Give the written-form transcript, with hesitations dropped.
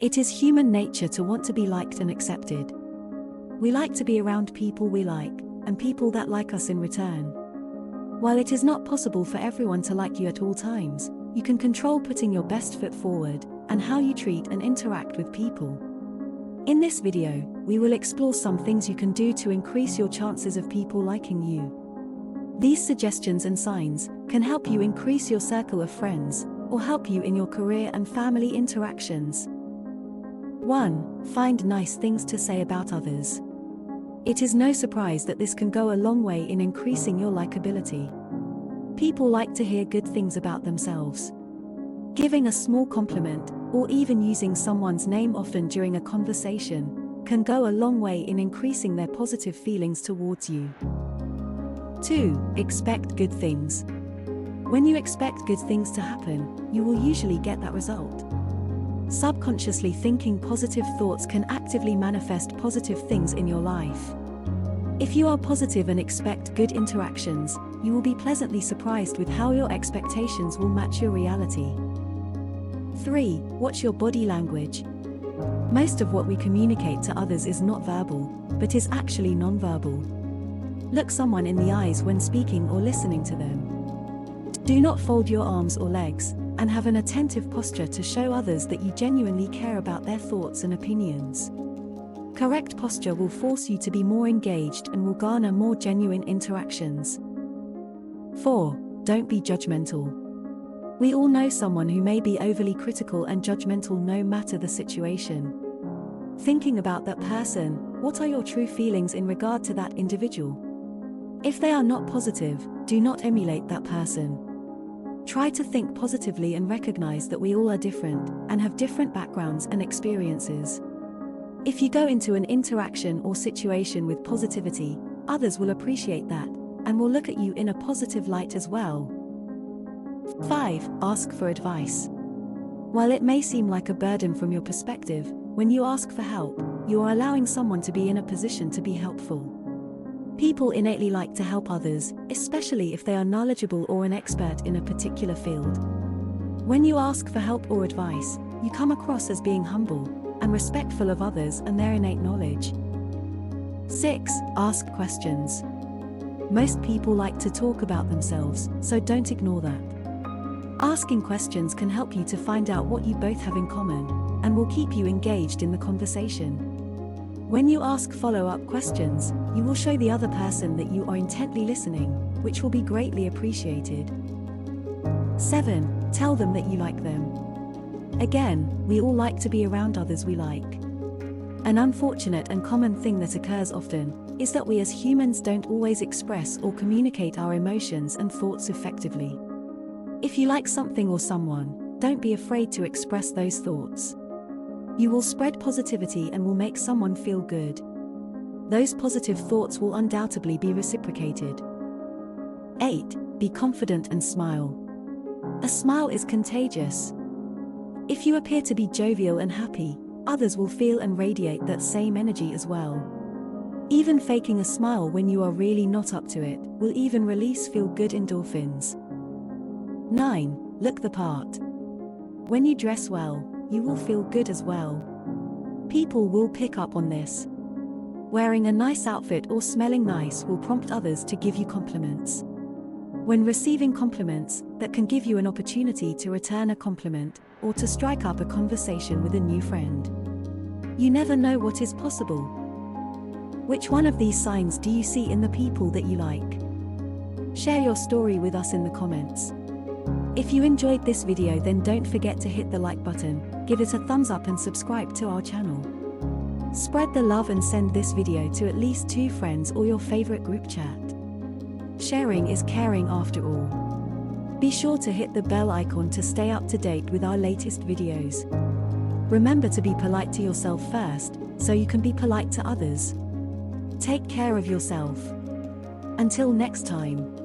It is human nature to want to be liked and accepted. We like to be around people we like, and people that like us in return. While it is not possible for everyone to like you at all times, you can control putting your best foot forward, and how you treat and interact with people. In this video, we will explore some things you can do to increase your chances of people liking you. These suggestions and signs can help you increase your circle of friends, or help you in your career and family interactions. 1. Find nice things to say about others. It is no surprise that this can go a long way in increasing your likability. People like to hear good things about themselves. Giving a small compliment, or even using someone's name often during a conversation, can go a long way in increasing their positive feelings towards you. 2. Expect good things. When you expect good things to happen, you will usually get that result. Subconsciously thinking positive thoughts can actively manifest positive things in your life. If you are positive and expect good interactions, you will be pleasantly surprised with how your expectations will match your reality. 3. Watch your body language. Most of what we communicate to others is not verbal, but is actually non-verbal. Look someone in the eyes when speaking or listening to them. Do not fold your arms or legs, and have an attentive posture to show others that you genuinely care about their thoughts and opinions. Correct posture will force you to be more engaged and will garner more genuine interactions. 4. Don't be judgmental. We all know someone who may be overly critical and judgmental no matter the situation. Thinking about that person, what are your true feelings in regard to that individual? If they are not positive, do not emulate that person. Try to think positively and recognize that we all are different, and have different backgrounds and experiences. If you go into an interaction or situation with positivity, others will appreciate that, and will look at you in a positive light as well. 5. Ask for advice. While it may seem like a burden from your perspective, when you ask for help, you are allowing someone to be in a position to be helpful. People innately like to help others, especially if they are knowledgeable or an expert in a particular field. When you ask for help or advice, you come across as being humble and respectful of others and their innate knowledge. 6. Ask questions. Most people like to talk about themselves, so don't ignore that. Asking questions can help you to find out what you both have in common, and will keep you engaged in the conversation. When you ask follow-up questions, you will show the other person that you are intently listening, which will be greatly appreciated. 7. Tell them that you like them. Again, we all like to be around others we like. An unfortunate and common thing that occurs often is that we as humans don't always express or communicate our emotions and thoughts effectively. If you like something or someone, don't be afraid to express those thoughts. You will spread positivity and will make someone feel good. Those positive thoughts will undoubtedly be reciprocated. 8. Be confident and smile. A smile is contagious. If you appear to be jovial and happy, others will feel and radiate that same energy as well. Even faking a smile when you are really not up to it will even release feel-good endorphins. 9. Look the part. When you dress well, you will feel good as well. People will pick up on this. Wearing a nice outfit or smelling nice will prompt others to give you compliments. When receiving compliments, that can give you an opportunity to return a compliment, or to strike up a conversation with a new friend. You never know what is possible. Which one of these signs do you see in the people that you like? Share your story with us in the comments. If you enjoyed this video, then don't forget to hit the like button, give it a thumbs up and subscribe to our channel. Spread the love and send this video to at least 2 friends or your favorite group chat. Sharing is caring after all. Be sure to hit the bell icon to stay up to date with our latest videos. Remember to be polite to yourself first, so you can be polite to others. Take care of yourself. Until next time.